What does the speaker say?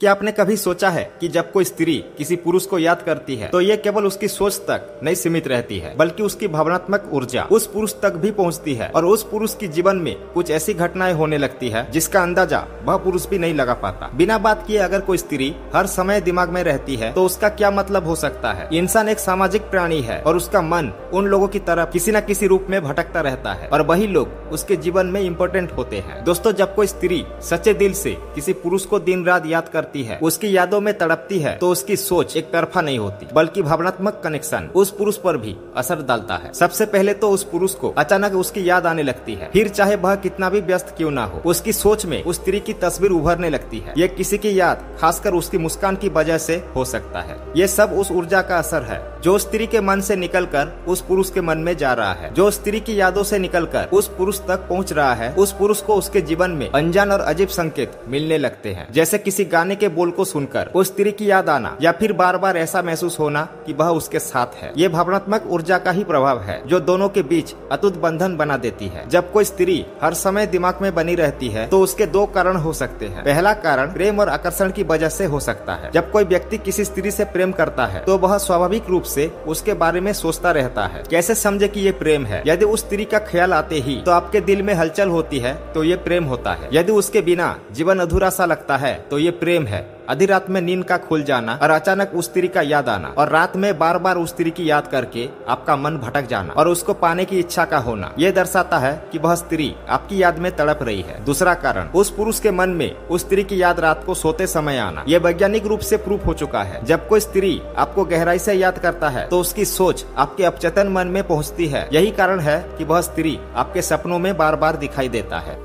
क्या आपने कभी सोचा है कि जब कोई स्त्री किसी पुरुष को याद करती है तो ये केवल उसकी सोच तक नहीं सीमित रहती है, बल्कि उसकी भावनात्मक ऊर्जा उस पुरुष तक भी पहुंचती है और उस पुरुष की जीवन में कुछ ऐसी घटनाएं होने लगती है जिसका अंदाजा वह पुरुष भी नहीं लगा पाता। बिना बात किए अगर कोई स्त्री हर समय दिमाग में रहती है तो उसका क्या मतलब हो सकता है। इंसान एक सामाजिक प्राणी है और उसका मन उन लोगों की तरफ किसी न किसी रूप में भटकता रहता है और वही लोग उसके जीवन में इम्पोर्टेंट होते हैं। दोस्तों, जब कोई स्त्री सच्चे दिल से किसी पुरुष को दिन रात याद करती है, उसकी यादों में तड़पती है, तो उसकी सोच एक तरफा नहीं होती, बल्कि भावनात्मक कनेक्शन उस पुरुष पर भी असर डालता है। सबसे पहले तो उस पुरुष को अचानक उसकी याद आने लगती है, फिर चाहे वह कितना भी व्यस्त क्यों ना हो, उसकी सोच में उस स्त्री की तस्वीर उभरने लगती है। ये किसी की याद, खासकर उसकी मुस्कान की वजह से हो सकता है। ये सब उस ऊर्जा का असर है जो स्त्री के मन से निकलकर उस पुरुष के मन में जा रहा है, जो स्त्री की यादों से निकलकर उस पुरुष तक पहुंच रहा है। उस पुरुष को उसके जीवन में अनजान और अजीब संकेत मिलने लगते हैं, जैसे किसी गाने के बोल को सुनकर उस स्त्री की याद आना, या फिर बार बार ऐसा महसूस होना कि वह उसके साथ है। ये भावनात्मक ऊर्जा का ही प्रभाव है जो दोनों के बीच अटूट बंधन बना देती है। जब कोई स्त्री हर समय दिमाग में बनी रहती है तो उसके दो कारण हो सकते हैं। पहला कारण प्रेम और आकर्षण की वजह से हो सकता है। जब कोई व्यक्ति किसी स्त्री से प्रेम करता है तो वह स्वाभाविक रूप से उसके बारे में सोचता रहता है। कैसे समझे कि ये प्रेम है? यदि उस स्त्री का ख्याल आते ही तो आपके दिल में हलचल होती है तो ये प्रेम होता है। यदि उसके बिना जीवन अधूरा सा लगता है तो ये प्रेम है। आधी रात में नींद का खुल जाना और अचानक उस स्त्री का याद आना, और रात में बार बार उस स्त्री की याद करके आपका मन भटक जाना और उसको पाने की इच्छा का होना, ये दर्शाता है कि वह स्त्री आपकी याद में तड़प रही है। दूसरा कारण, उस पुरुष के मन में उस स्त्री की याद रात को सोते समय आना। ये वैज्ञानिक रूप से प्रूफ हो चुका है। जब कोई स्त्री आपको गहराई से याद करता है तो उसकी सोच आपके अवचेतन मन में पहुँचती है। यही कारण है कि वह स्त्री आपके सपनों में बार बार दिखाई देता है।